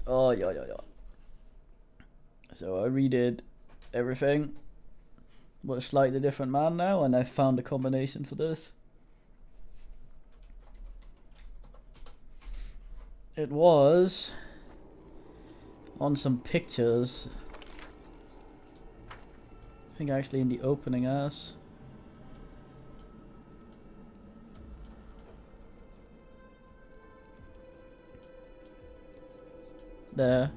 Oh, yeah. So I redid everything, but a slightly different man now, and I found a combination for this. It was on some pictures. I think actually in the opening as. There.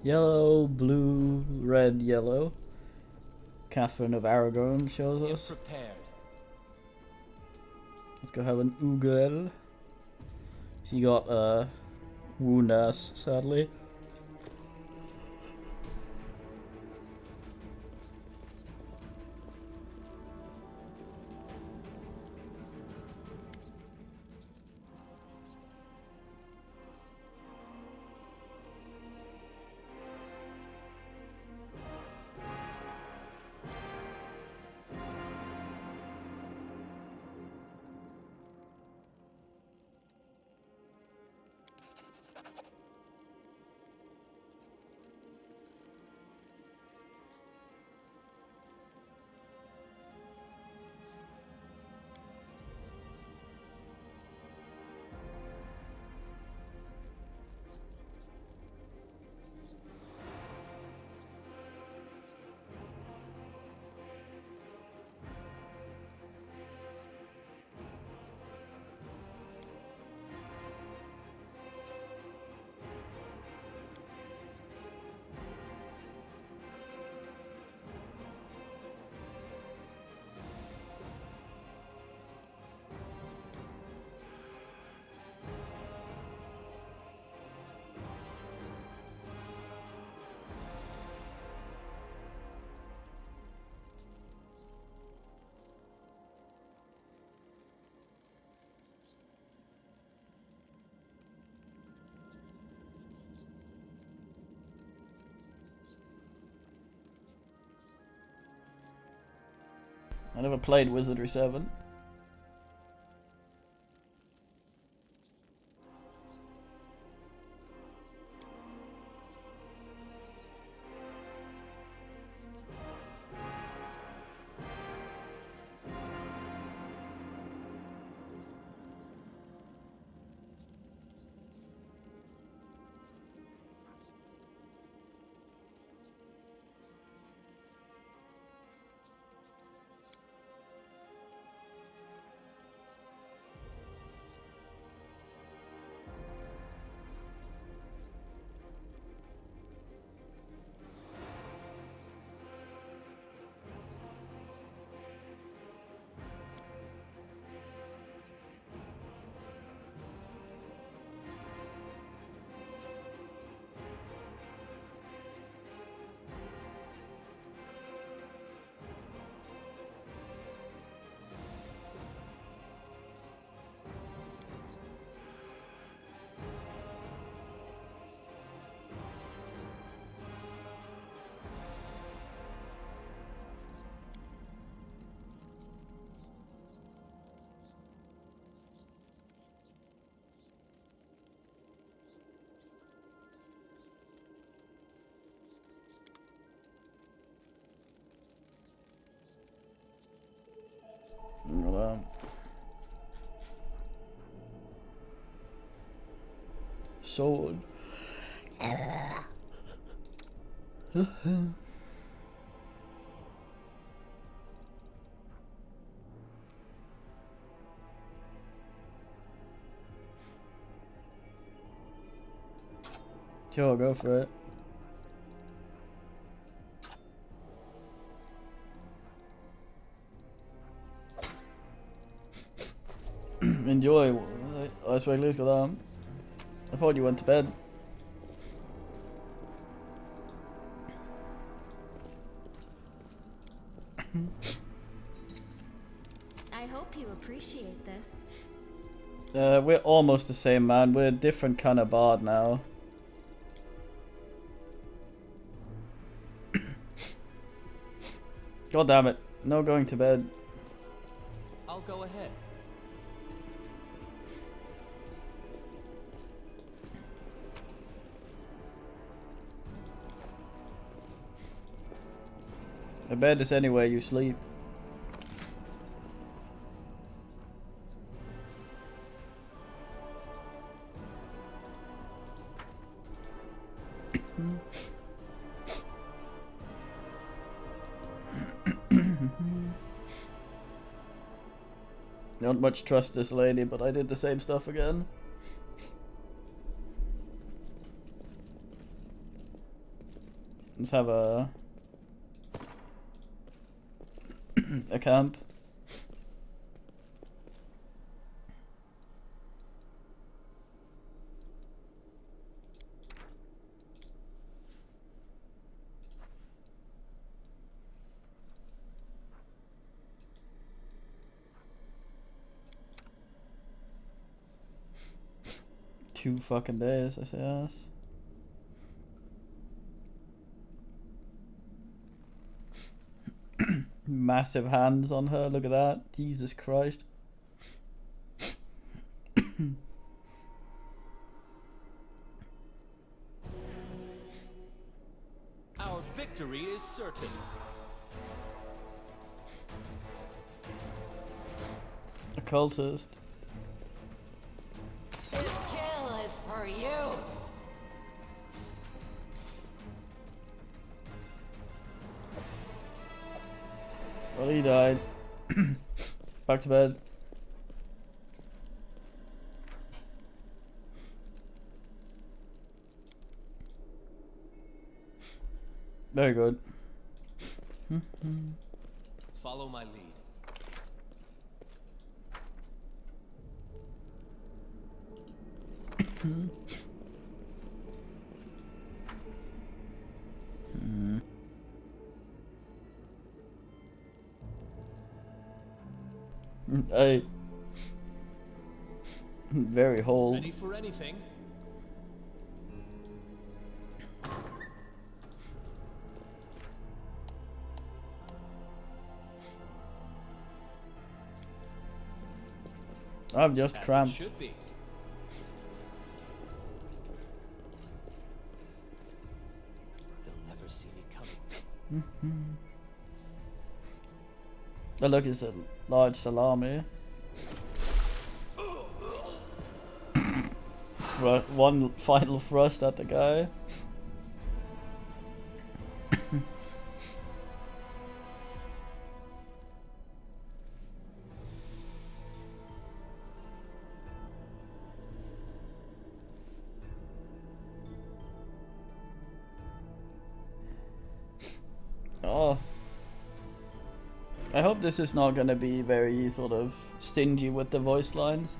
Yellow, blue, red, yellow. Catherine of Aragon shows us. Prepared. Let's go have an Ugel. She got a wound ass, sadly. I never played Wizardry 7. Well, sword. Sure, go for it. Enjoy. Ice Wrigley's got arm. I thought you went to bed. I hope you appreciate this. We're almost the same, man. We're a different kind of bard now. God damn it. No going to bed. I'll go ahead. A bed is anywhere you sleep. Not much trust this lady, but I did the same stuff again. Let's have a camp. Two fucking days, I say yes. Massive hands on her, look at that. Jesus Christ. Our victory is certain. A cultist. This kill is for you. Well, he died. Back to bed. Very good. Follow my lead. Hey. Very whole. Ready for anything? I'm just As it cramped. should be. They'll never see me coming. Oh look, it's a large salami. One final thrust at the guy. Oh. I hope this is not gonna be very sort of stingy with the voice lines.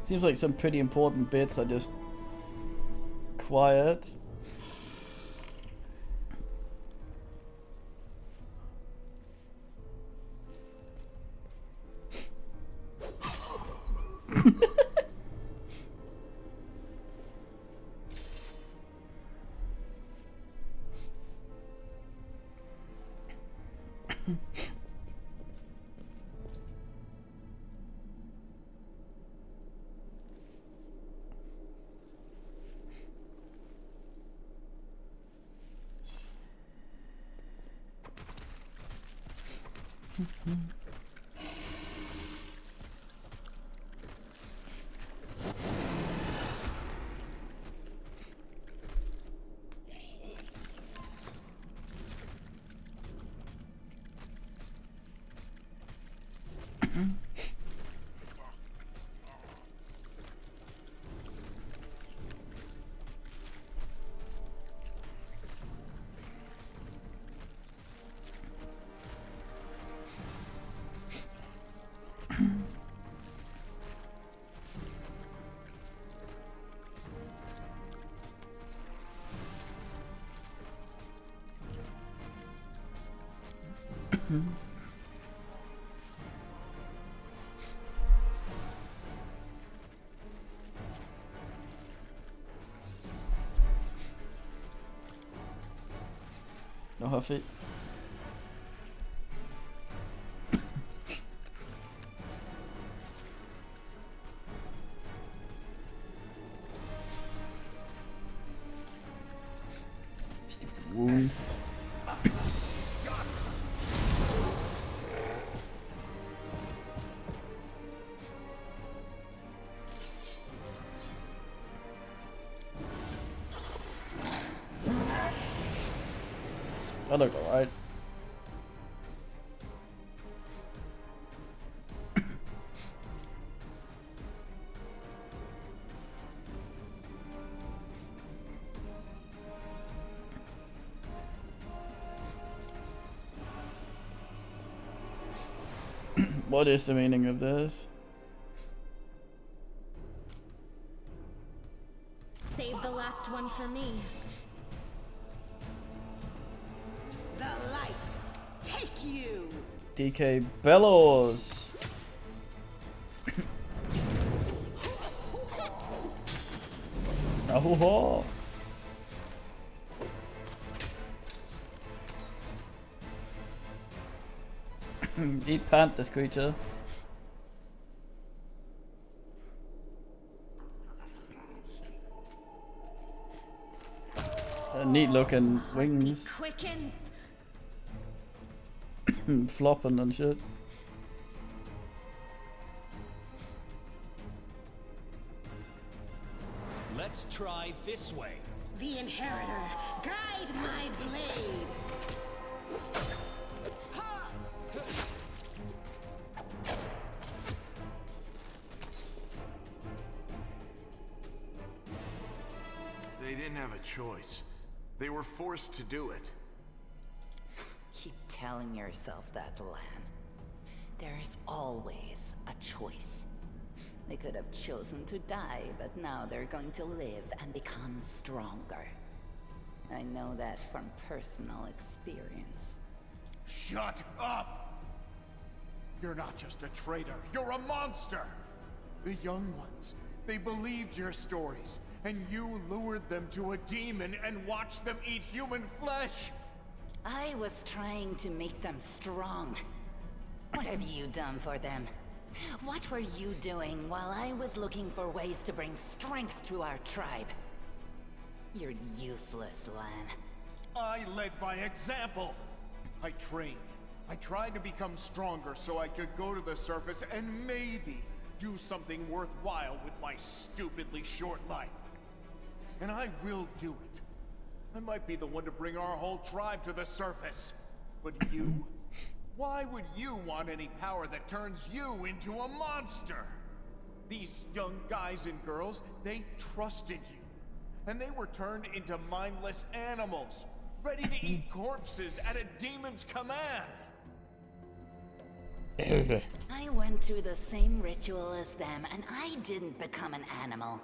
Seems like some pretty important bits are just quiet. No Huffy. Stupid wound. That looked alright. What is the meaning of this? Save the last one for me. The light, take you! DK Bellows. Oh, eat pant this creature. Neat looking wings. Quickens. Flopping and shit. Let's try this way. The Inheritor, guide my blade! They didn't have a choice. They were forced to do it. Keep telling yourself that, Lan. There's always a choice. They could have chosen to die, but now they're going to live and become stronger. I know that from personal experience. Shut up! You're not just a traitor, you're a monster! The young ones, they believed your stories, and you lured them to a demon and watched them eat human flesh! I was trying to make them strong. What have you done for them? What were you doing while I was looking for ways to bring strength to our tribe? You're useless, Lan. I led by example! I trained. I tried to become stronger so I could go to the surface and maybe do something worthwhile with my stupidly short life. And I will do it. I might be the one to bring our whole tribe to the surface. But you? Why would you want any power that turns you into a monster? These young guys and girls, they trusted you. And they were turned into mindless animals, ready to eat corpses at a demon's command. I went through the same ritual as them, and I didn't become an animal.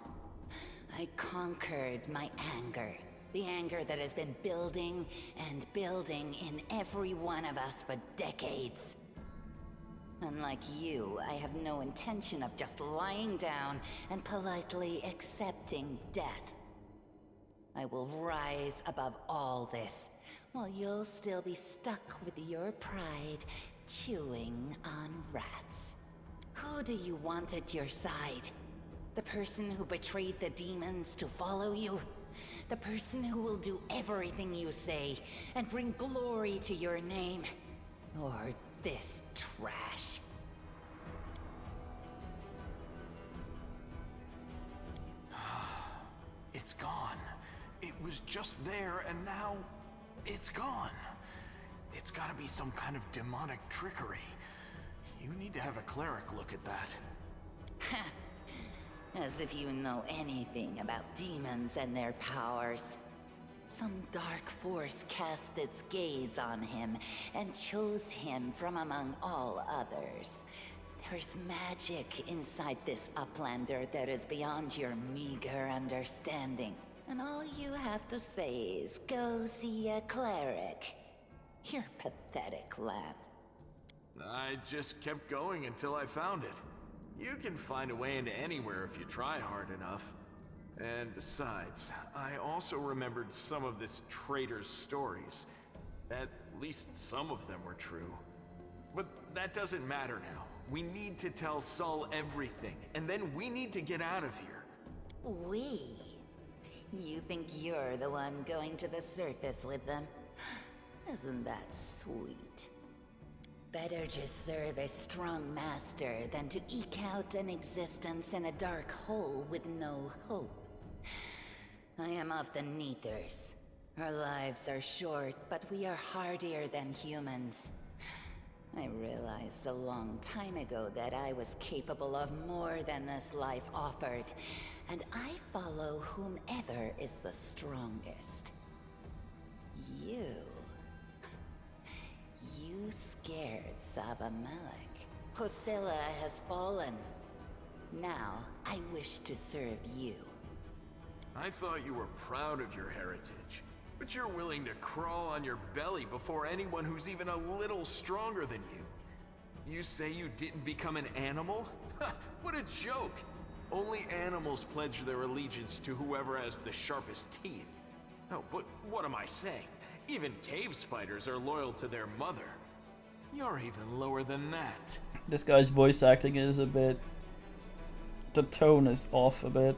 I conquered my anger. The anger that has been building and building in every one of us for decades. Unlike you, I have no intention of just lying down and politely accepting death. I will rise above all this, while you'll still be stuck with your pride, chewing on rats. Who do you want at your side? The person who betrayed the demons to follow you? The person who will do everything you say and bring glory to your name? Or this trash? It's gone. It was just there, and now it's gone. It's gotta be some kind of demonic trickery. You need to have a cleric look at that. As if you know anything about demons and their powers. Some dark force cast its gaze on him and chose him from among all others. There's magic inside this uplander that is beyond your meager understanding. And all you have to say is, go see a cleric. You're pathetic, Lan. I just kept going until I found it. You can find a way into anywhere if you try hard enough. And besides, I also remembered some of this traitor's stories. At least some of them were true. But that doesn't matter now. We need to tell Sol everything, and then we need to get out of here. We? You think you're the one going to the surface with them? Isn't that sweet? Better just serve a strong master than to eke out an existence in a dark hole with no hope. I am of the Neethers. Our lives are short, but we are hardier than humans. I realized a long time ago that I was capable of more than this life offered, and I follow whomever is the strongest. You. You scared Savamelek. Hosilla has fallen. Now, I wish to serve you. I thought you were proud of your heritage, but you're willing to crawl on your belly before anyone who's even a little stronger than you. You say you didn't become an animal? Ha! What a joke! Only animals pledge their allegiance to whoever has the sharpest teeth. Oh, but what am I saying? Even cave spiders are loyal to their mother. You're even lower than that. This guy's voice acting is a bit... The tone is off a bit.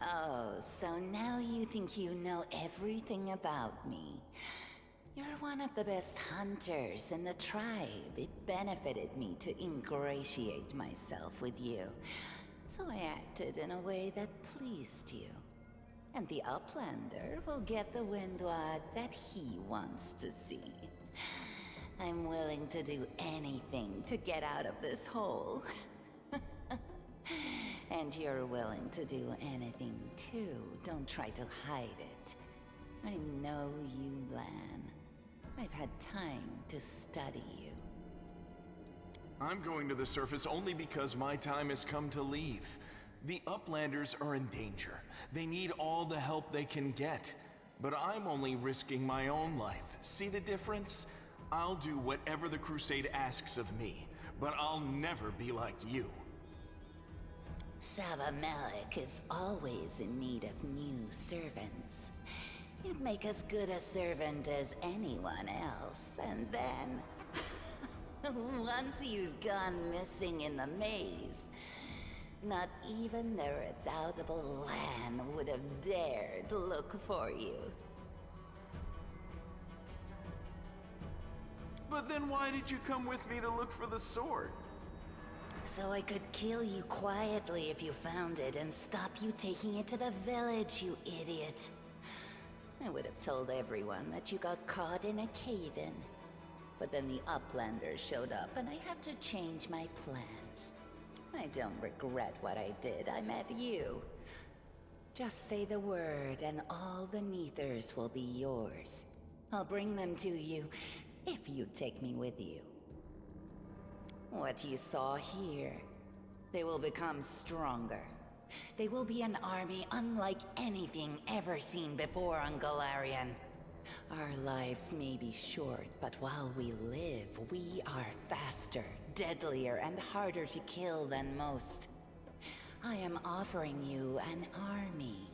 Oh, so now you think you know everything about me. You're one of the best hunters in the tribe. It benefited me to ingratiate myself with you. So I acted in a way that pleased you. And the Uplander will get the windwag that he wants to see. I'm willing to do anything to get out of this hole. And you're willing to do anything too. Don't try to hide it. I know you, Lan. I've had time to study you. I'm going to the surface only because my time has come to leave. The Uplanders are in danger. They need all the help they can get. But I'm only risking my own life. See the difference? I'll do whatever the Crusade asks of me, but I'll never be like you. Savamelek is always in need of new servants. You'd make as good a servant as anyone else, and then... once you've gone missing in the maze, not even the redoubtable Lan would have dared look for you. But then why did you come with me to look for the sword? So I could kill you quietly if you found it and stop you taking it to the village, you idiot. I would have told everyone that you got caught in a cave-in. But then the Uplanders showed up and I had to change my plans. I don't regret what I did. I met you. Just say the word and all the Neithers will be yours. I'll bring them to you if you take me with you. What you saw here, they will become stronger. They will be an army unlike anything ever seen before on Galarian. Our lives may be short, but while we live, we are faster, deadlier, and harder to kill than most. I am offering you an army.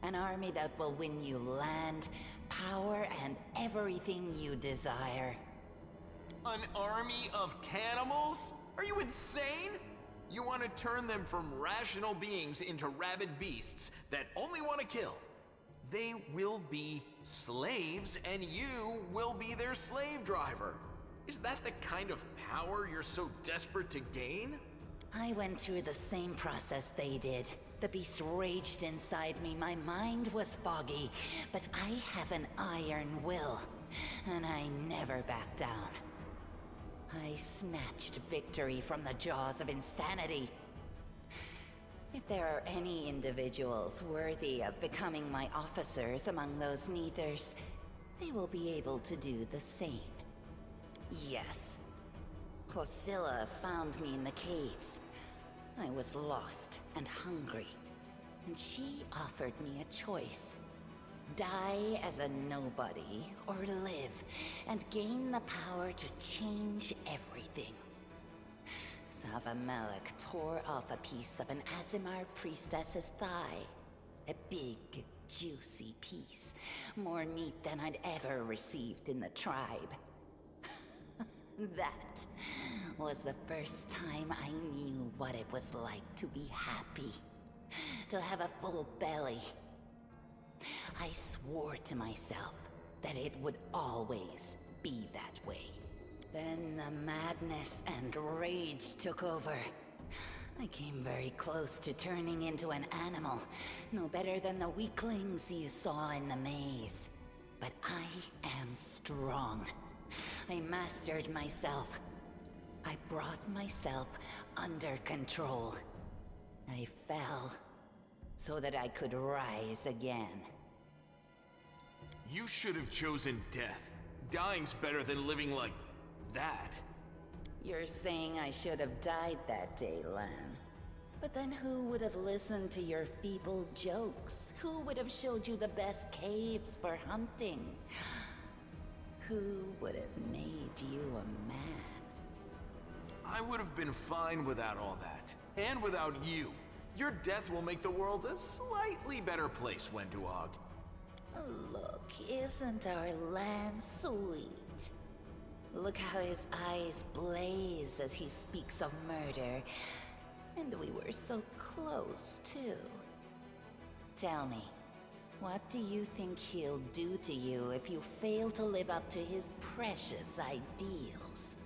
An army that will win you land, power, and everything you desire. An army of cannibals? Are you insane? You want to turn them from rational beings into rabid beasts that only want to kill. They will be slaves, and you will be their slave driver. Is that the kind of power you're so desperate to gain? I went through the same process they did. The beast raged inside me, my mind was foggy, but I have an iron will, and I never back down. I snatched victory from the jaws of insanity. If there are any individuals worthy of becoming my officers among those Neithers, they will be able to do the same. Yes. Hosilla found me in the caves. I was lost and hungry, and she offered me a choice. Die as a nobody, or live and gain the power to change everything. Savamelek tore off a piece of an Azimar priestess's thigh. A big, juicy piece. More meat than I'd ever received in the tribe. That was the first time I knew what it was like to be happy. To have a full belly. I swore to myself that it would always be that way. Then the madness and rage took over. I came very close to turning into an animal, no better than the weaklings you saw in the maze. But I am strong. I mastered myself. I brought myself under control. I fell so that I could rise again. You should have chosen death. Dying's better than living like that. You're saying I should have died that day, Lan. But then who would have listened to your feeble jokes? Who would have showed you the best caves for hunting? Who would have made you a man? I would have been fine without all that. And without you. Your death will make the world a slightly better place, Wenduog. Look, isn't our Lan sweet? Look how his eyes blaze as he speaks of murder. And we were so close, too. Tell me, what do you think he'll do to you if you fail to live up to his precious ideals?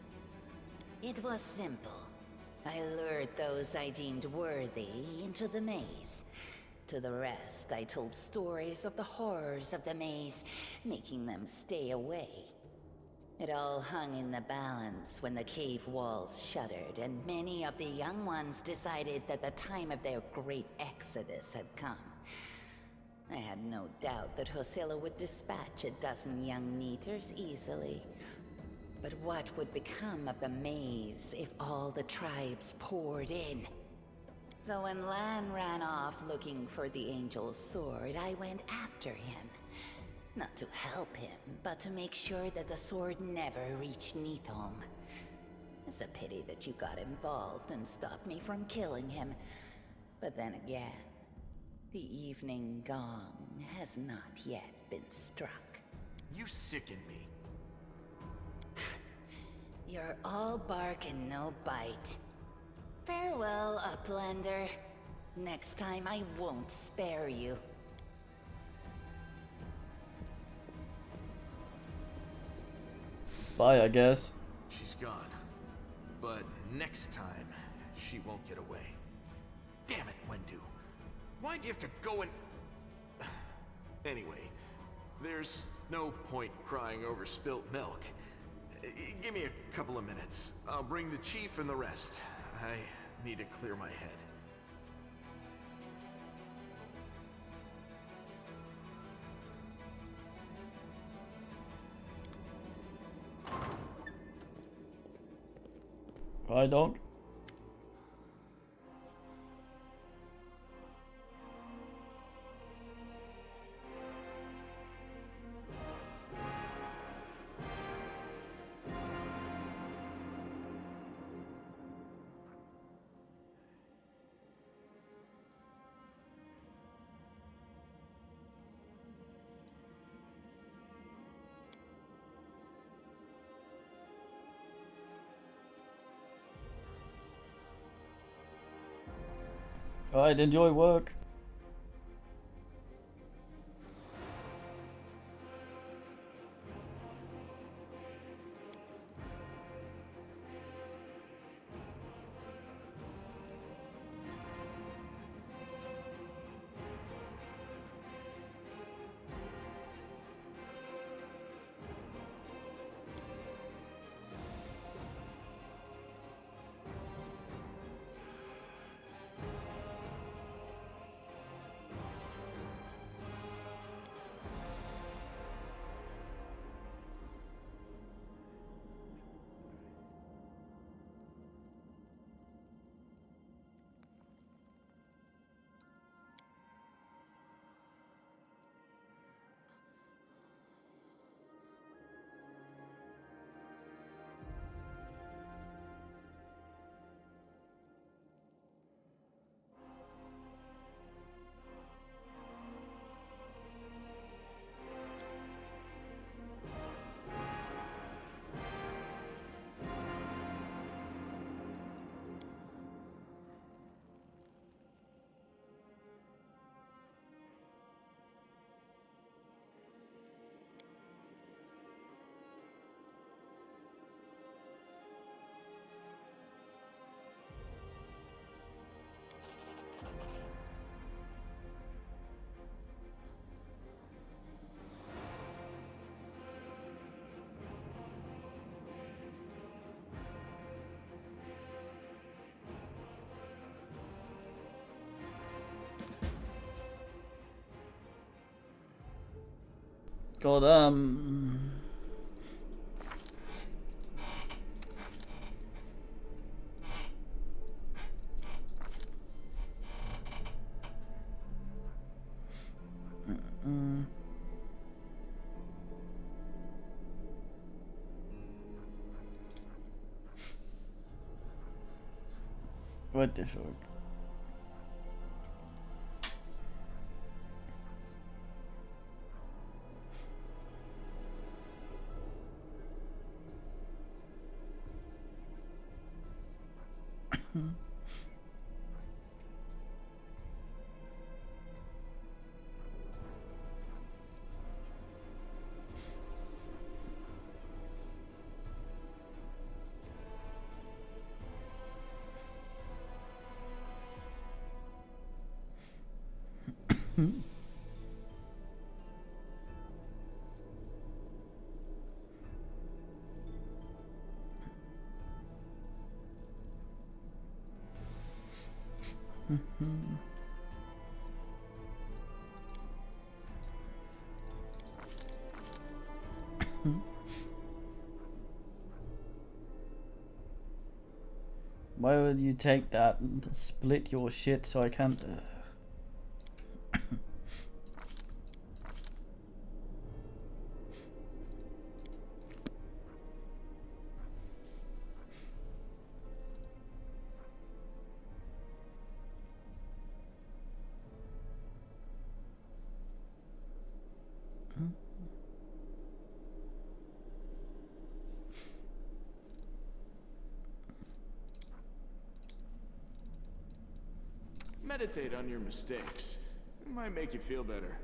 It was simple. I lured those I deemed worthy into the maze. To the rest, I told stories of the horrors of the maze, making them stay away. It all hung in the balance when the cave walls shuddered, and many of the young ones decided that the time of their great exodus had come. I had no doubt that Hosilla would dispatch a dozen young Neathers easily. But what would become of the maze if all the tribes poured in? So when Lan ran off looking for the Angel's sword, I went after him. Not to help him, but to make sure that the sword never reached Neathholm. It's a pity that you got involved and stopped me from killing him. But then again, the evening gong has not yet been struck. You sicken me. You're all bark and no bite. Farewell, Uplander. Next time I won't spare you. Bye, I guess. She's gone. But next time, she won't get away. Damn it, Wendu. Why'd you have to go and... Anyway, there's no point crying over spilt milk. Give me a couple of minutes. I'll bring the chief and the rest. I need to clear my head. I don't. Alright, enjoy work. God, what the fuck? Why would you take that and split your shit so I can't? Meditate on your mistakes. It might make you feel better.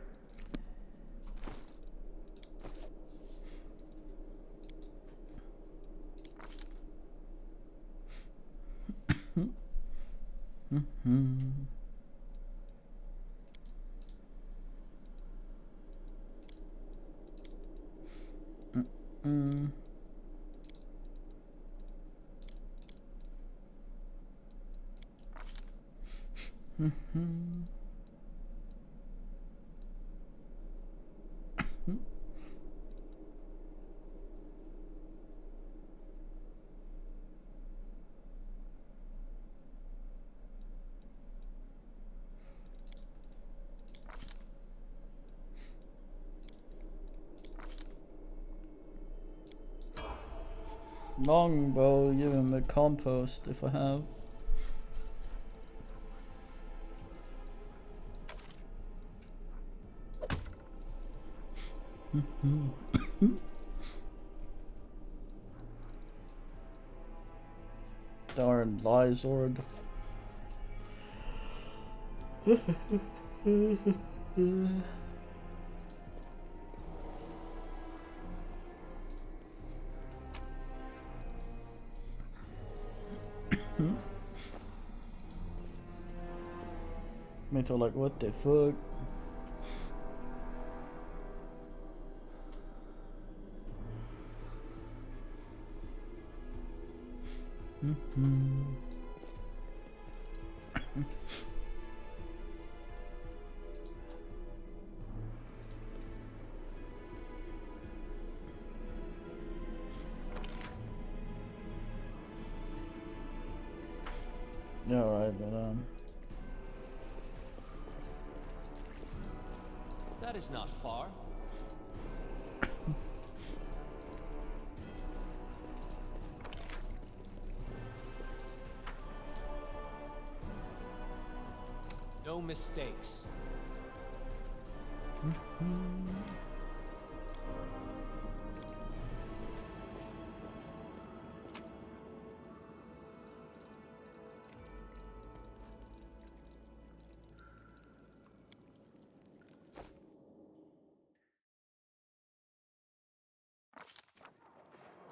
Longbow, give him a compost if I have. Darn Lizord. Mental, like, what the fuck? Yeah, alright, but That is not far. No mistakes.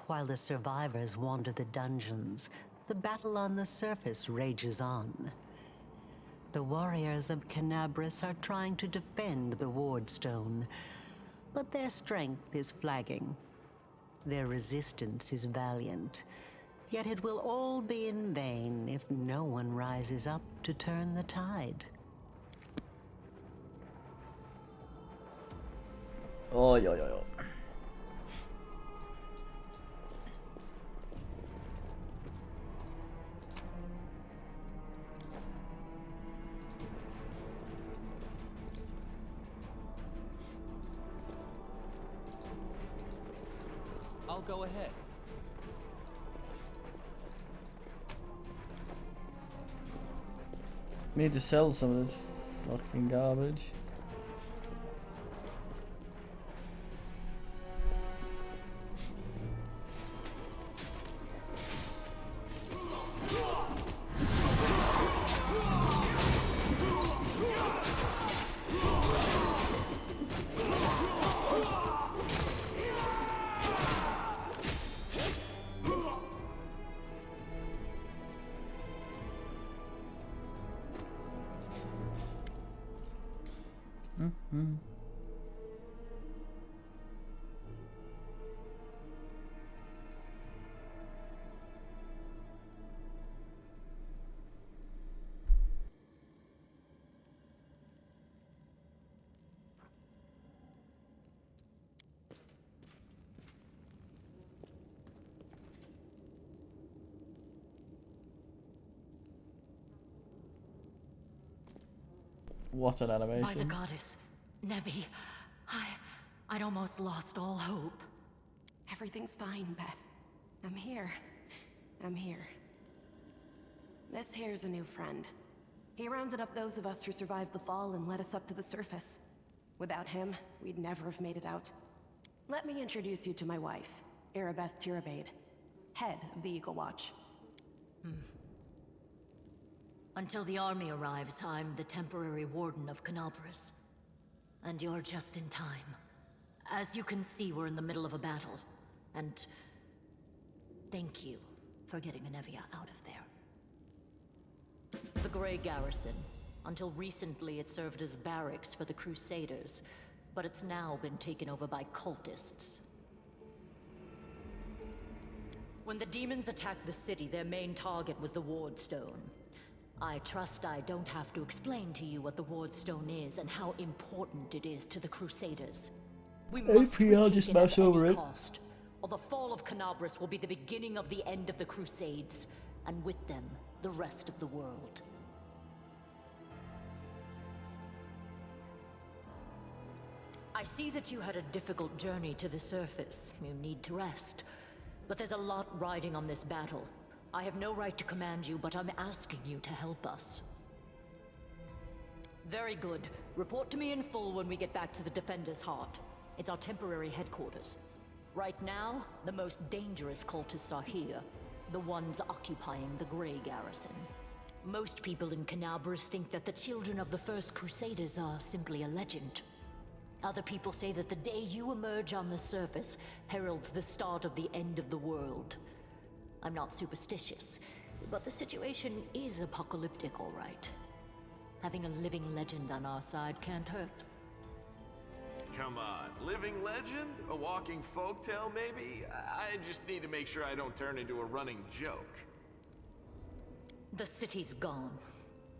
While the survivors wander the dungeons, the battle on the surface rages on. The warriors of Canabras are trying to defend the Wardstone, but their strength is flagging. Their resistance is valiant, yet it will all be in vain if no one rises up to turn the tide. Oh, yo, yo, yo. I'll go ahead. Need to sell some of this fucking garbage. What an animation. By the goddess, Nevi, I'd almost lost all hope. Everything's fine, Beth. I'm here. I'm here. This here's a new friend. He rounded up those of us who survived the fall and led us up to the surface. Without him, we'd never have made it out. Let me introduce you to my wife, Arabeth Tirabade, head of the Eagle Watch. Until the army arrives, I'm the temporary warden of Canabras. And you're just in time. As you can see, we're in the middle of a battle. And thank you for getting Anevia out of there. The Grey Garrison. Until recently, it served as barracks for the Crusaders, but it's now been taken over by cultists. When the demons attacked the city, their main target was the Wardstone. I trust I don't have to explain to you what the Wardstone is and how important it is to the Crusaders. We must retake it at any cost, or the fall of Canabras will be the beginning of the end of the Crusades, and with them, the rest of the world. I see that you had a difficult journey to the surface. You need to rest. But there's a lot riding on this battle. I have no right to command you, but I'm asking you to help us. Very good. Report to me in full when we get back to the Defender's Heart. It's our temporary headquarters. Right now, the most dangerous cultists are here. The ones occupying the Grey Garrison. Most people in Canabras think that the children of the First Crusaders are simply a legend. Other people say that the day you emerge on the surface heralds the start of the end of the world. I'm not superstitious, but the situation is apocalyptic, all right. Having a living legend on our side can't hurt. Come on, living legend? A walking folktale, maybe? I just need to make sure I don't turn into a running joke. The city's gone.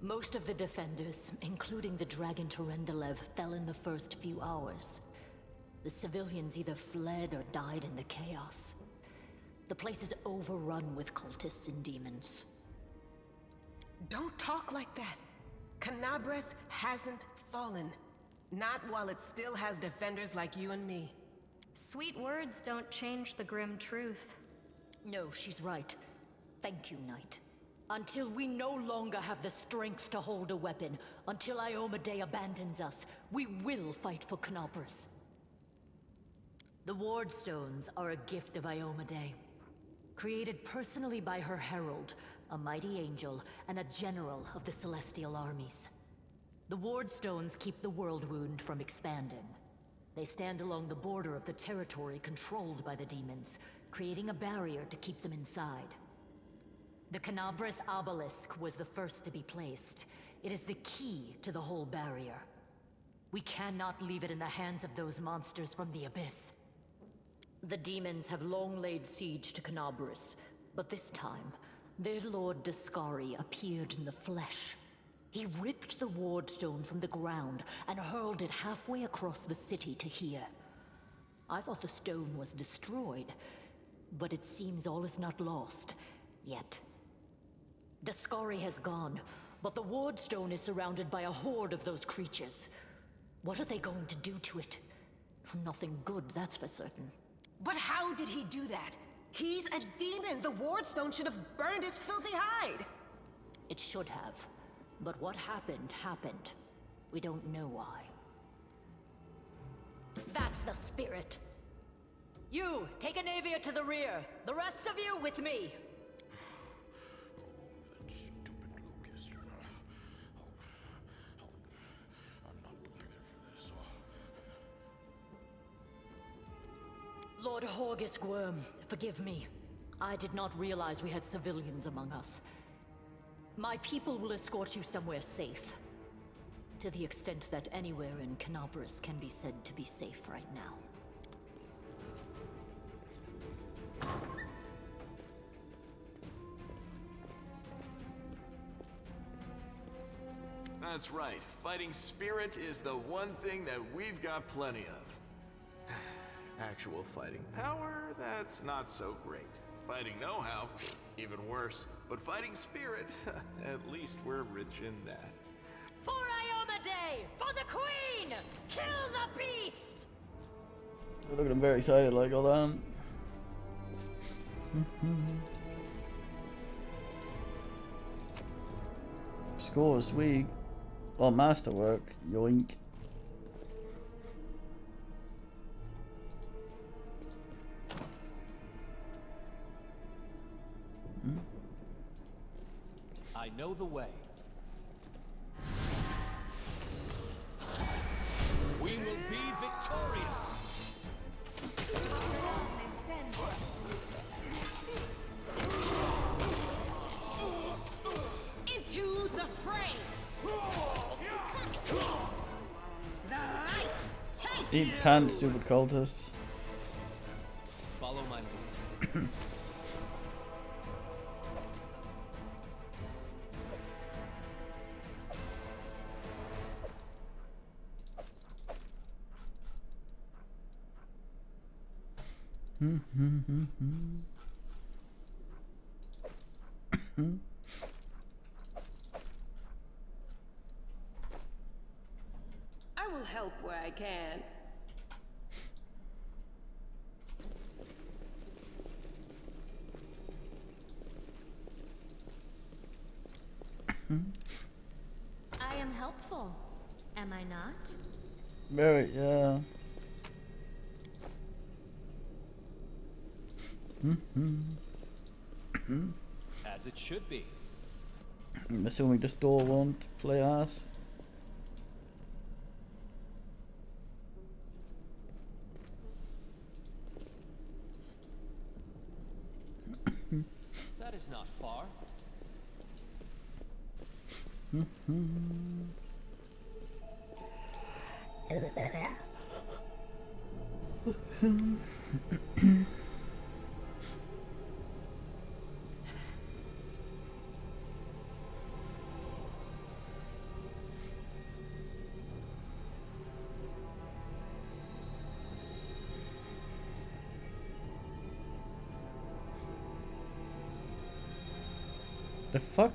Most of the defenders, including the Dragon Terendelev, fell in the first few hours. The civilians either fled or died in the chaos. The place is overrun with cultists and demons. Don't talk like that. Canabras hasn't fallen. Not while it still has defenders like you and me. Sweet words don't change the grim truth. No, she's right. Thank you, Knight. Until we no longer have the strength to hold a weapon, until Iomedae abandons us, we will fight for Canabras. The Wardstones are a gift of Iomedae. Created personally by her herald, a mighty angel, and a general of the Celestial armies. The Wardstones keep the world wound from expanding. They stand along the border of the territory controlled by the demons, creating a barrier to keep them inside. The Canabras obelisk was the first to be placed. It is the key to the whole barrier. We cannot leave it in the hands of those monsters from the abyss. The demons have long laid siege to Canabras, but this time, their lord Dascari appeared in the flesh. He ripped the Wardstone from the ground and hurled it halfway across the city to here. I thought the stone was destroyed, but it seems all is not lost. Yet. Daskari has gone, but the ward stone is surrounded by a horde of those creatures. What are they going to do to it? Nothing good, that's for certain. But how did he do that? He's a demon! The wardstone should have burned his filthy hide! It should have. But what happened, happened. We don't know why. That's the spirit! You, take a Navia to the rear. The rest of you with me. That stupid locust. I'm not prepared for this. Lord Horgus Worm, forgive me. I did not realize we had civilians among us. My people will escort you somewhere safe. To the extent that anywhere in Canabras can be said to be safe right now. That's right. Fighting spirit is the one thing that we've got plenty of. Actual fighting power, that's not so great. Fighting know-how, even worse. But fighting spirit, at least we're rich in that. For Ioma Day! For the Queen! Kill the beast! Look at him, very excited, like all that. Score, sweet. Oh, masterwork. Yoink. I know the way. We will be victorious. Into the fray! The light! Take Eat pants, stupid cultists. Follow my lead. I will help where I can. I am helpful, am I not? Very, yeah. As it should be. I'm assuming this door won't play ass. That is not far. The fuck?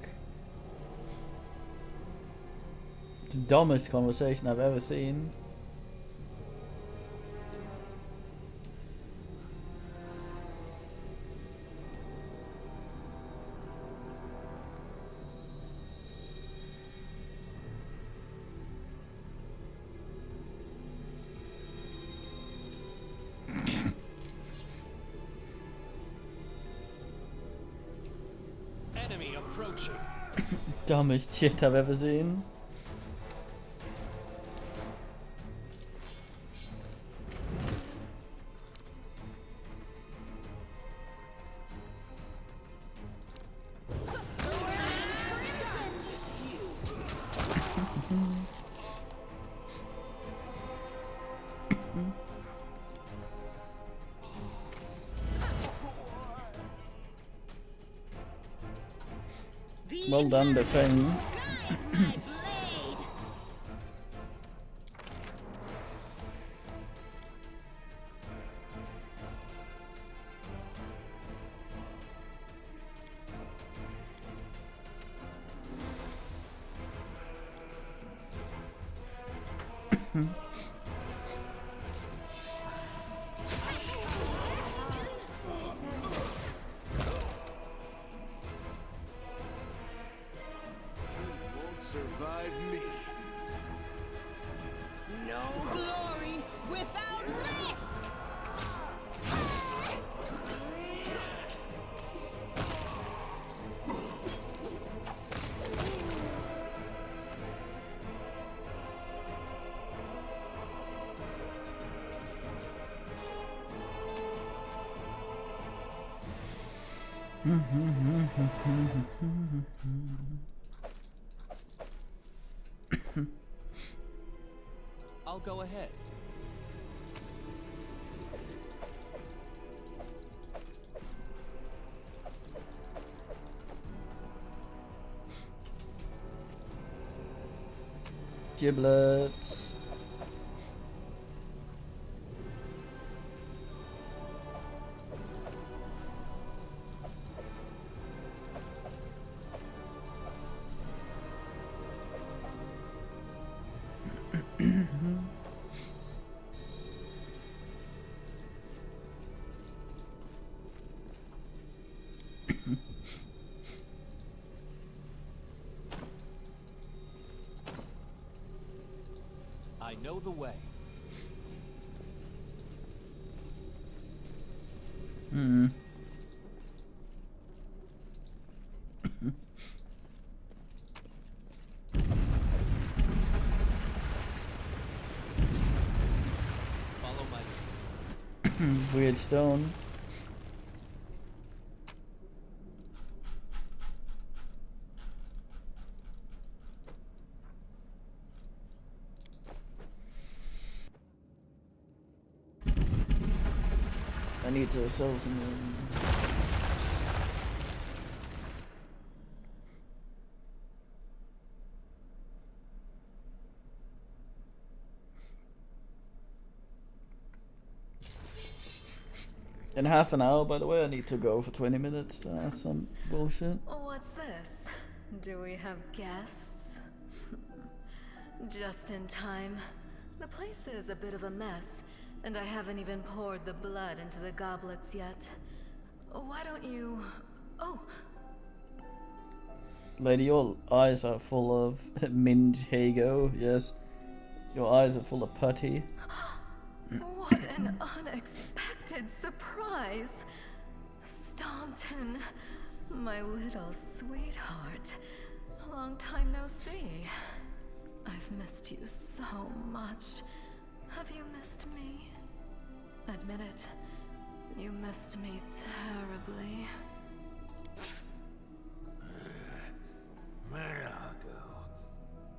The dumbest conversation I've ever seen. Enemy approaching. Dumbest shit I've ever seen. Well done, the thing. survive me. No glory without risk! I'll go ahead. Giblets. I know the way. Hmm. Follow my Weird stone. I need to sell some. In half an hour, by the way, I need to go for 20 minutes to ask some bullshit. What's this? Do we have guests? Just in time. The place is a bit of a mess, and I haven't even poured the blood into the goblets yet. Why don't you... Oh, Lady, your eyes are full of Minjago, yes. Your eyes are full of putty. what an unexpected surprise! Staunton, my little sweetheart. Long time no see. I've missed you so much. Have you missed me? Admit it. You missed me terribly. Minago.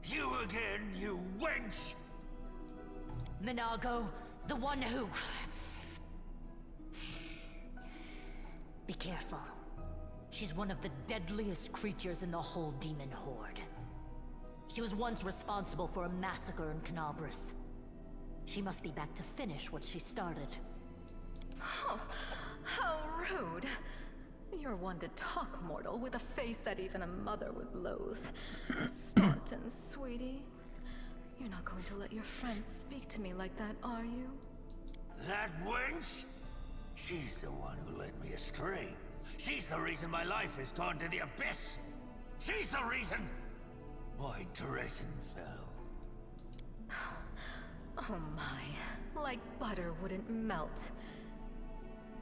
You again, you wench! Minago, the one who... Be careful. She's one of the deadliest creatures in the whole demon horde. She was once responsible for a massacre in Canabras. She must be back to finish what she started. Oh, how rude. You're one to talk, mortal, with a face that even a mother would loathe. Staunton, sweetie. You're not going to let your friends speak to me like that, are you? That wench? She's the one who led me astray. She's the reason my life has gone to the abyss. She's the reason my Dresden fell. Oh my, like butter wouldn't melt.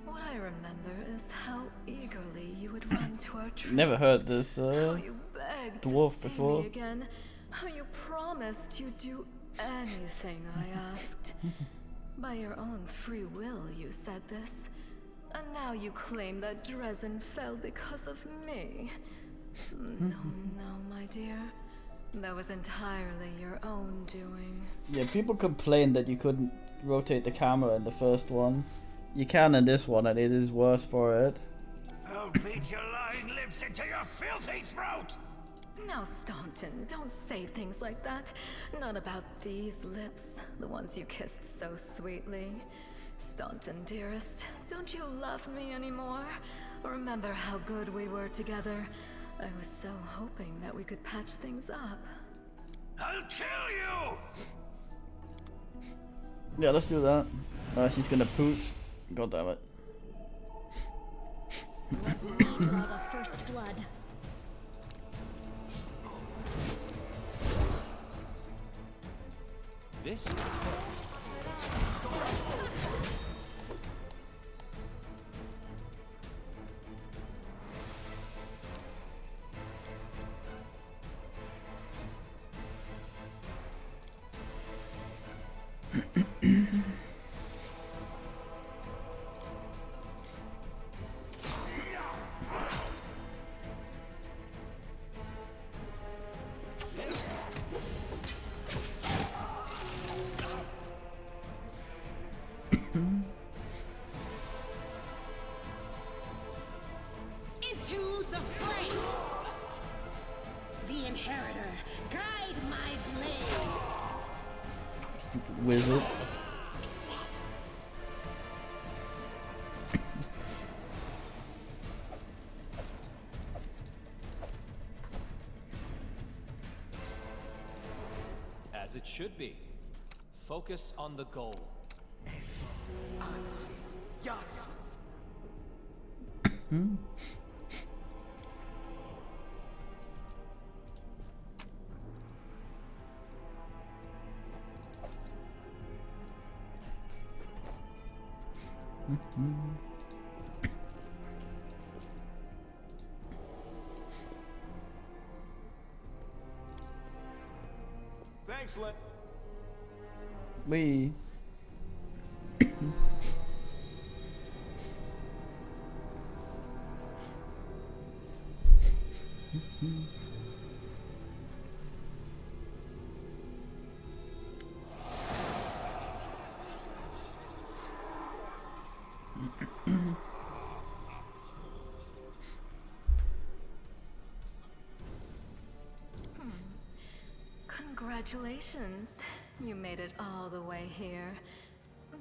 What I remember is how eagerly you would run to our trees. Never heard this How you begged dwarf to see before. me again. How you promised you'd do anything I asked. By your own free will, you said this. And now you claim that Dresden fell because of me. No, my dear. That was entirely your own doing. Yeah, people complain that you couldn't rotate the camera in the first one. You can in this one, and it is worse for it. I'll beat your lying lips into your filthy throat! Now, Staunton, don't say things like that. Not about these lips, the ones you kissed so sweetly. Staunton, dearest, don't you love me anymore? Remember how good we were together? I was so hoping that we could patch things up. I'll kill you! Yeah, let's do that. She's gonna poop. God damn it. Let me draw the first blood. This Into the fray! The Inheritor, guide my blade! Stupid wizard. as it should be. Focus on the goal. Yes. Thanks, Lin. We. Congratulations. You made it all the way here.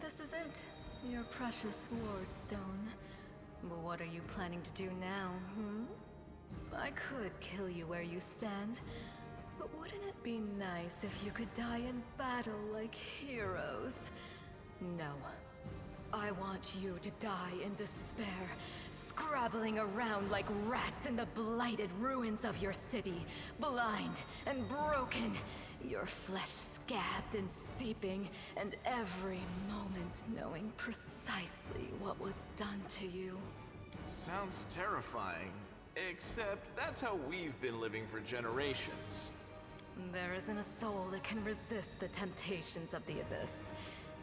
This is it. Your precious wardstone. But what are you planning to do now, I could kill you where you stand, but wouldn't it be nice if you could die in battle like heroes? No. I want you to die in despair, scrabbling around like rats in the blighted ruins of your city, blind and broken, your flesh scabbed and seeping, and every moment knowing precisely what was done to you. Sounds terrifying. Except that's how we've been living for generations. There isn't a soul that can resist the temptations of the abyss.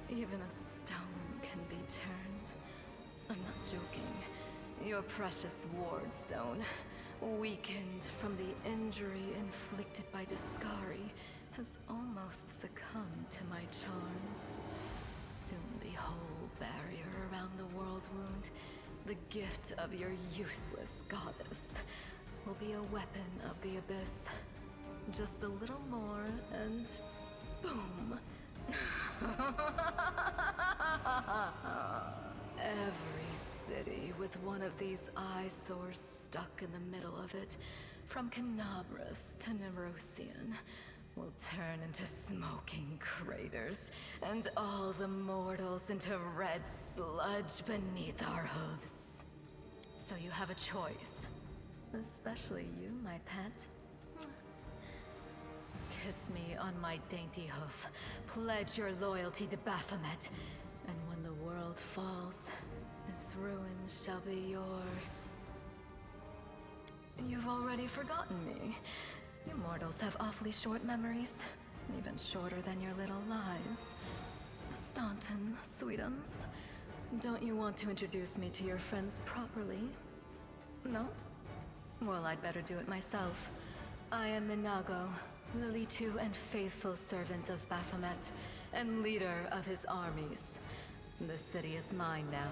Even a stone can be turned. I'm not joking. Your precious wardstone, weakened from the injury inflicted by Discari, has almost succumbed to my charms. Soon the whole barrier around the world wound, the gift of your useless goddess, will be a weapon of the abyss. Just a little more and boom. Every city with one of these eyesores stuck in the middle of it, from Canabras to Nerosian, will turn into smoking craters, and all the mortals into red sludge beneath our hooves. So you have a choice. Especially you, my pet. Kiss me on my dainty hoof, pledge your loyalty to Baphomet, and when the world falls, its ruins shall be yours. You've already forgotten me. You mortals have awfully short memories, even shorter than your little lives. Staunton, sweetums, don't you want to introduce me to your friends properly? No? Well, I'd better do it myself. I am Minago, Lily-2 and faithful servant of Baphomet, and leader of his armies. The city is mine now.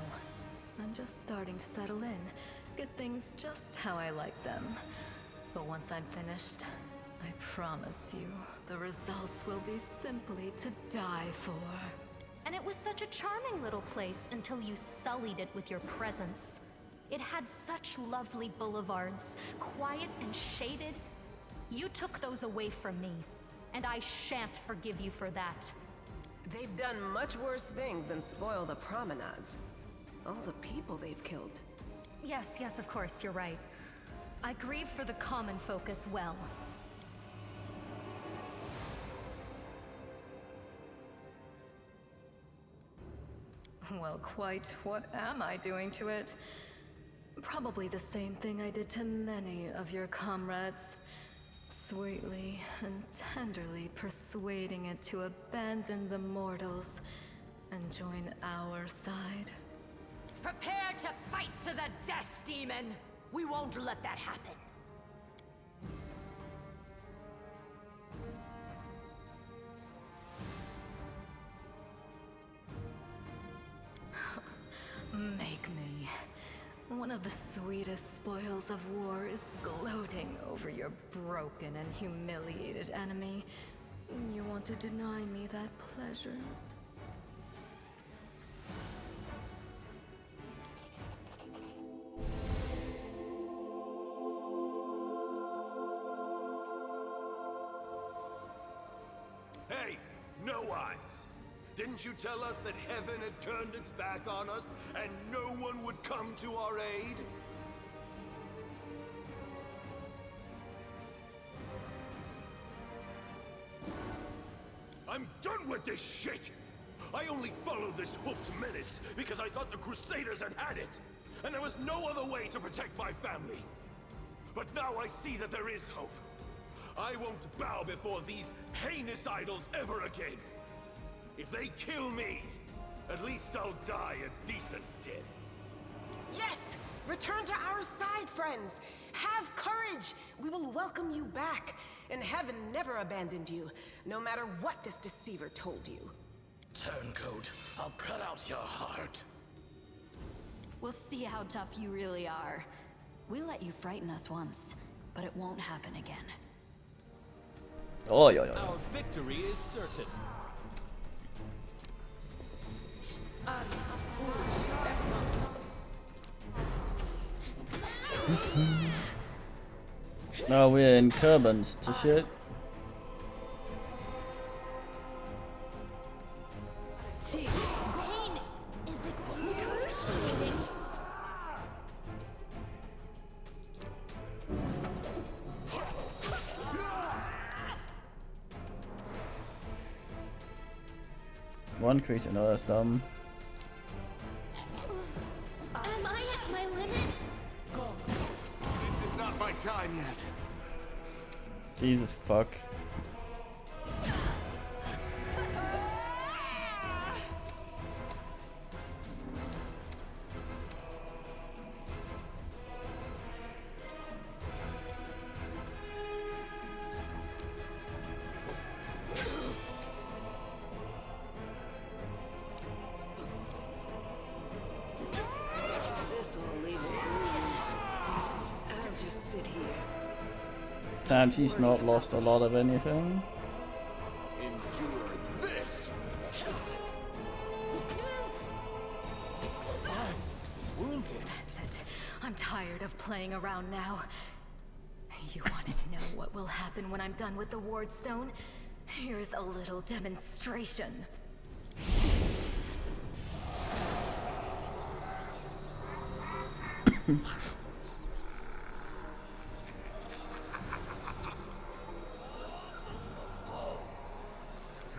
I'm just starting to settle in, get things just how I like them. But once I'm finished, I promise you, the results will be simply to die for. And it was such a charming little place until you sullied it with your presence. It had such lovely boulevards, quiet and shaded. You took those away from me, and I shan't forgive you for that. They've done much worse things than spoil the promenades. All the people they've killed. Yes, of course, you're right. I grieve for the common folk as well. Well, quite what am I doing to it? Probably the same thing I did to many of your comrades. Sweetly and tenderly persuading it to abandon the mortals and join our side. Prepare to fight to the death, demon! We won't let that happen. Make me. One of the sweetest spoils of war is gloating over your broken and humiliated enemy. You want to deny me that pleasure? Hey, no eyes! Didn't you tell us that heaven had turned its back on us and no one would come to our aid? I'm done with this shit! I only followed this hoofed menace because I thought the Crusaders had it, and there was no other way to protect my family. But now I see that there is hope. I won't bow before these heinous idols ever again. If they kill me, at least I'll die a decent death. Yes! Return to our side, friends! Have courage! We will welcome you back, and heaven never abandoned you, no matter what this deceiver told you. Turncoat, I'll cut out your heart. We'll see how tough you really are. We let you frighten us once, but it won't happen again. Oh, yeah, yeah. Our victory is certain. Now we're in Kerbans to shit. Pain is excruciating. One creature, no, that's dumb. Am I at my limit? This is not my time yet. Jesus fuck. Damn, she's not lost a lot of anything. Endure this! Wounded. That's it. I'm tired of playing around now. You want to know what will happen when I'm done with the Wardstone? Here's a little demonstration.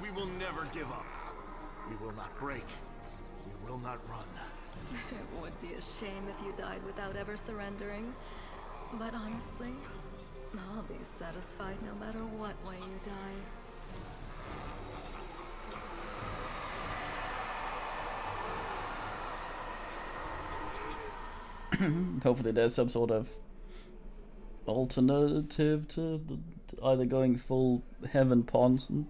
We will never give up. We will not break. We will not run. It would be a shame if you died without ever surrendering. But honestly, I'll be satisfied no matter what way you die. Hopefully there's some sort of alternative to either going full heaven pawns and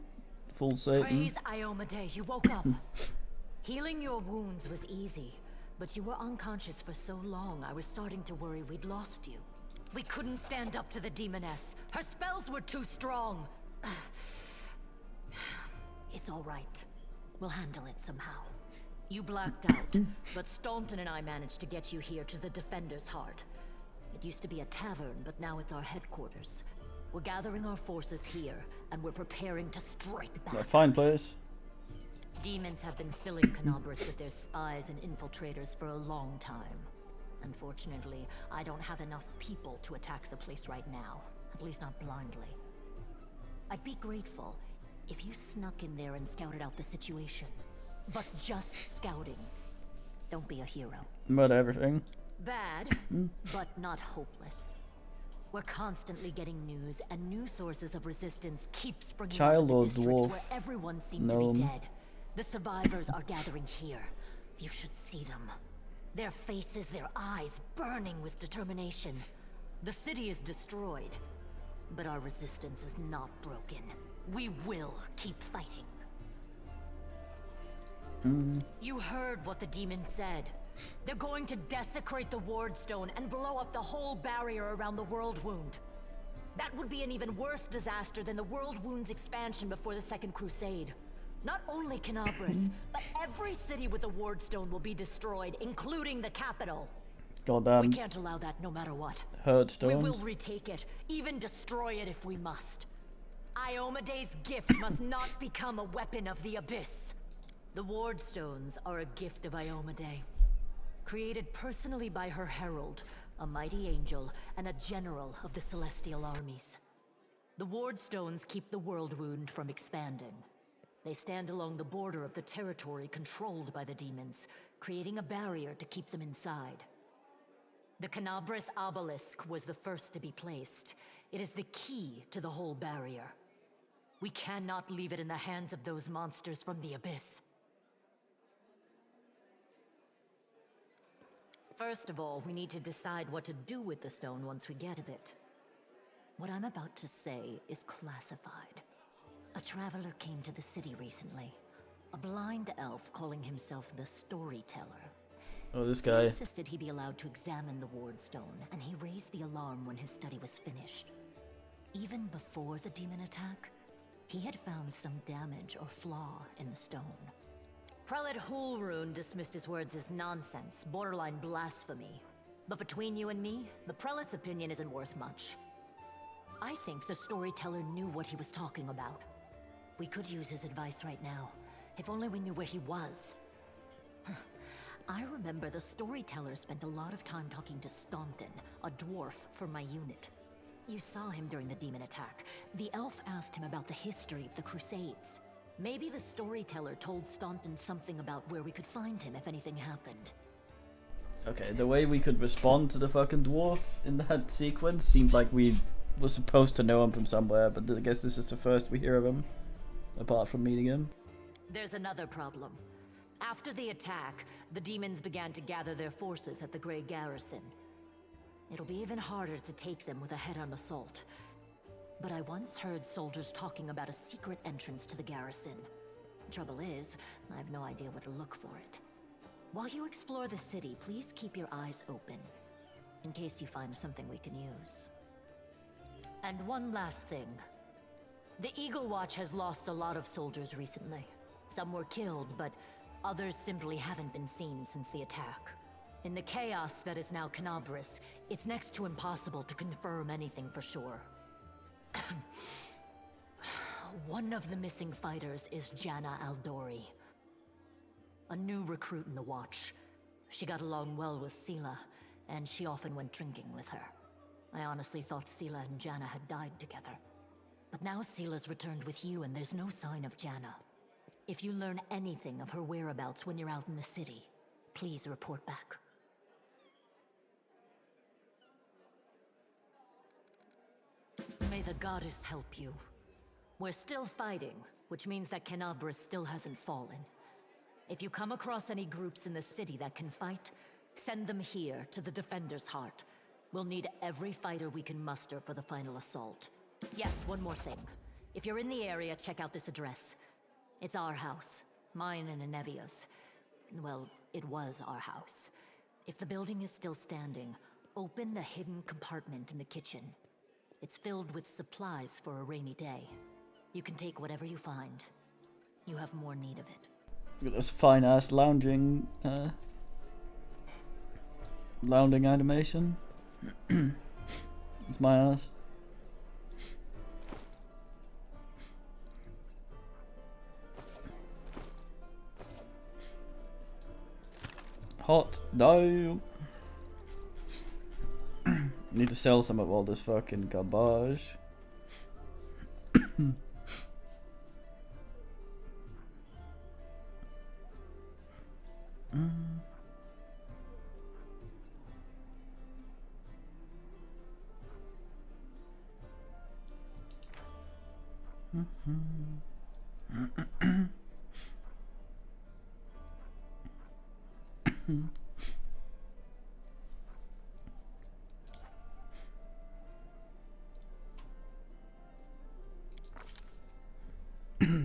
full Satan. Praise Iomade, you woke up. Healing your wounds was easy, but you were unconscious for so long I was starting to worry we'd lost you. We couldn't stand up to the demoness. Her spells were too strong. It's all right. We'll handle it somehow. You blacked out, but Staunton and I managed to get you here to the Defender's Heart. It used to be a tavern, but now it's our headquarters. We're gathering our forces here, and we're preparing to strike back. Yeah, fine place. Demons have been filling Canobras with their spies and infiltrators for a long time. Unfortunately, I don't have enough people to attack the place right now, at least not blindly. I'd be grateful if you snuck in there and scouted out the situation. But just scouting. Don't be a hero. About everything. Bad, but not hopeless. We're constantly getting news, and new sources of resistance keep springing up in the districts where everyone seemed to be dead. The survivors are gathering here. You should see them. Their faces, their eyes burning with determination. The city is destroyed, but our resistance is not broken. We will keep fighting. You heard what the demon said. They're going to desecrate the Ward Stone and blow up the whole barrier around the World Wound. That would be an even worse disaster than the World Wound's expansion before the Second Crusade. Not only Canabras, but every city with a Ward Stone will be destroyed, including the capital. Goddamn. We can't allow that no matter what. Herd stones. We will retake it, even destroy it if we must. Iomede's gift must not become a weapon of the Abyss. The Ward Stones are a gift of Iomede, created personally by her herald, a mighty angel, and a general of the Celestial armies. The Ward Stones keep the World Wound from expanding. They stand along the border of the territory controlled by the demons, creating a barrier to keep them inside. The Canabras obelisk was the first to be placed. It is the key to the whole barrier. We cannot leave it in the hands of those monsters from the Abyss. First of all, we need to decide what to do with the stone once we get it. What I'm about to say is classified. A traveler came to the city recently. A blind elf calling himself the Storyteller. Oh, this guy. He insisted he be allowed to examine the Ward Stone, and he raised the alarm when his study was finished. Even before the demon attack, he had found some damage or flaw in the stone. Prelate Hulrune dismissed his words as nonsense, borderline blasphemy. But between you and me, the prelate's opinion isn't worth much. I think the Storyteller knew what he was talking about. We could use his advice right now, if only we knew where he was. I remember the Storyteller spent a lot of time talking to Staunton, a dwarf from my unit. You saw him during the demon attack. The elf asked him about the history of the Crusades. Maybe the Storyteller told Staunton something about where we could find him if anything happened. Okay, the way we could respond to the fucking dwarf in that sequence seemed like we were supposed to know him from somewhere, but I guess this is the first we hear of him, apart from meeting him. There's another problem. After the attack, the demons began to gather their forces at the Grey Garrison. It'll be even harder to take them with a head-on assault. But I once heard soldiers talking about a secret entrance to the garrison. Trouble is, I have no idea where to look for it. While you explore the city, please keep your eyes open, in case you find something we can use. And one last thing. The Eagle Watch has lost a lot of soldiers recently. Some were killed, but others simply haven't been seen since the attack. In the chaos that is now Canabras, it's next to impossible to confirm anything for sure. One of the missing fighters is Janna Aldori, a new recruit in the Watch. She got along well with Sela, and she often went drinking with her. I honestly thought Sela and Janna had died together. But now Sela's returned with you, and there's no sign of Janna. If you learn anything of her whereabouts when you're out in the city, please report back. May the goddess help you. We're still fighting, which means that Canabras still hasn't fallen. If you come across any groups in the city that can fight, send them here to the Defender's Heart. We'll need every fighter we can muster for the final assault. Yes, one more thing. If you're in the area, check out this address. It's our house. Mine and Anevia's. Well, it was our house. If the building is still standing, open the hidden compartment in the kitchen. It's filled with supplies for a rainy day. You can take whatever you find. You have more need of it. Look at this fine ass lounging animation. It's my ass. Hot dog. Need to sell some of all this fucking garbage.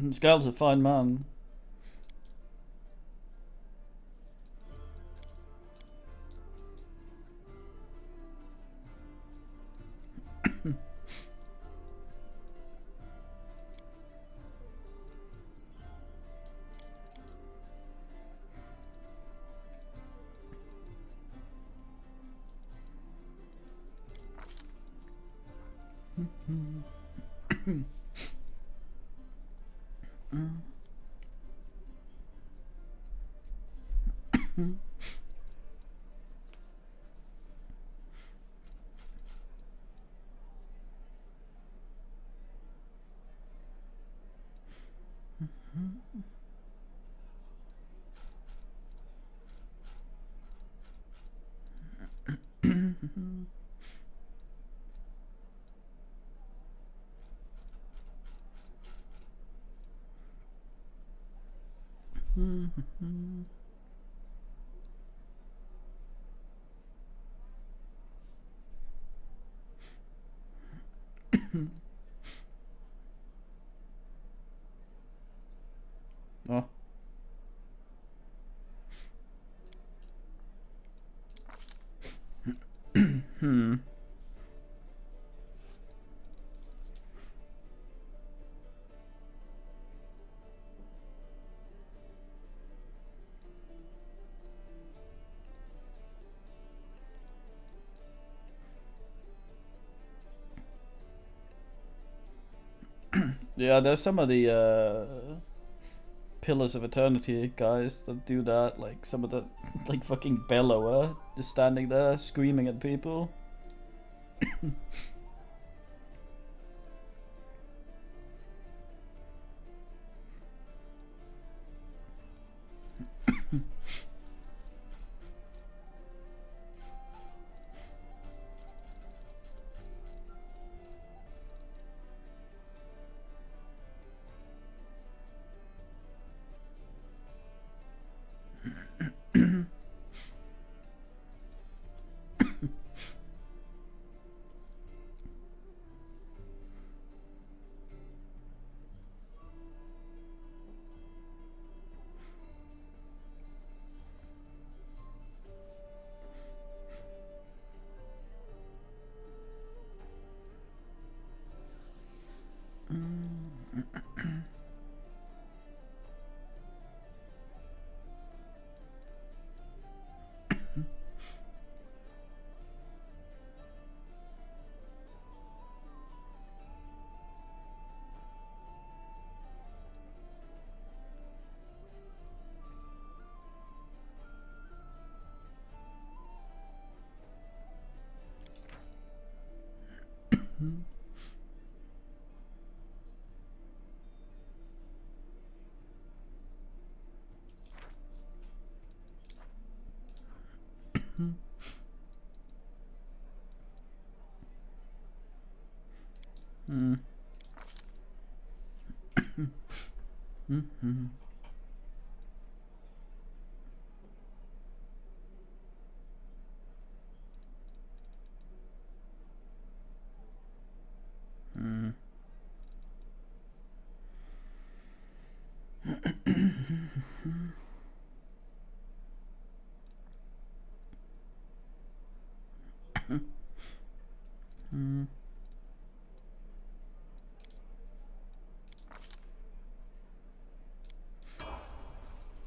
This guy's a fine man. Oh. Yeah, there's some of the Pillars of Eternity guys that do that, like some of the like fucking bellower just standing there screaming at people.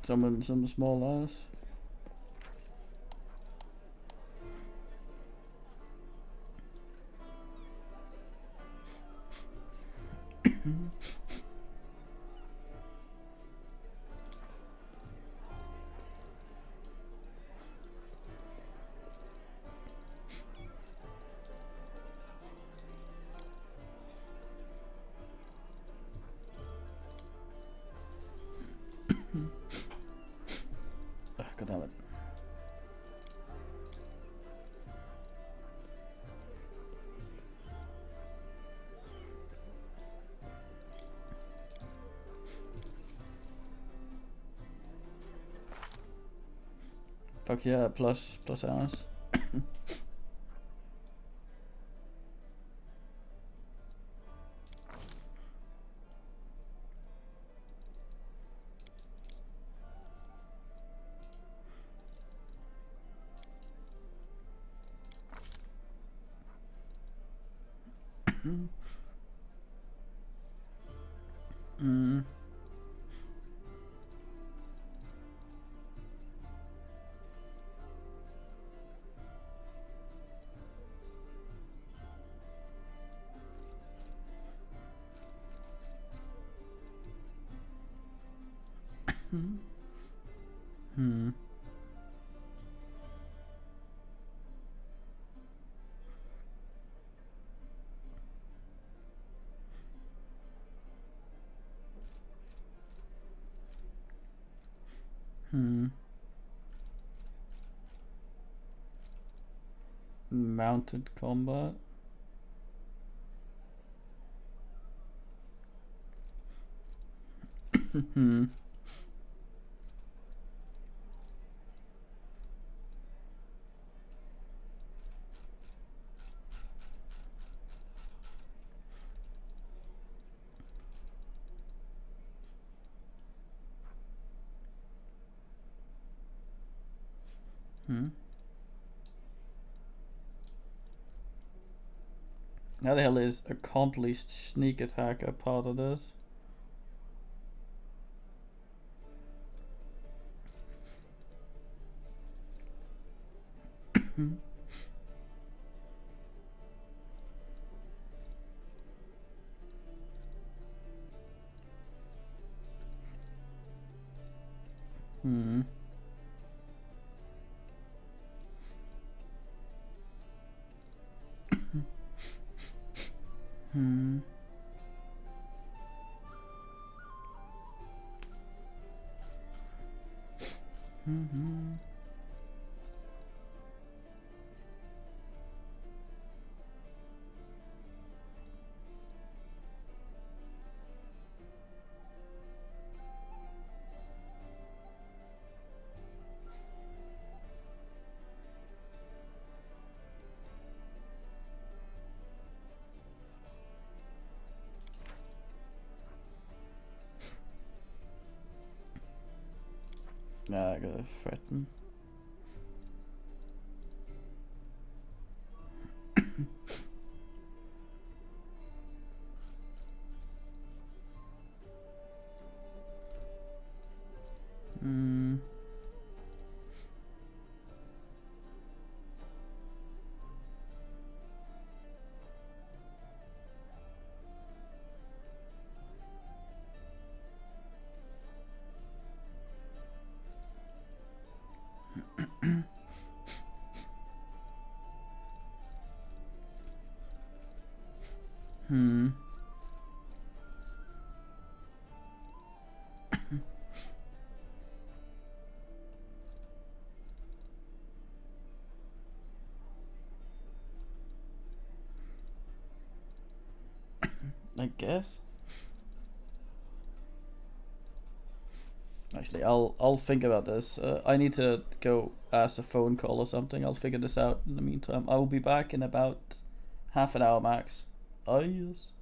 Some small ass. God damn it. Fuck yeah, plus hours. Mm. Hmm. Hmm. Mounted combat. Hmm. Hmm. How the hell is accomplished sneak attack a part of this? Hmm. Hmm. Hmm. Nah, I gotta threaten. Hmm. Hmm. I guess. Actually, I'll think about this. I need to go ask a phone call or something. I'll figure this out in the meantime. I will be back in about half an hour max. Oh yes.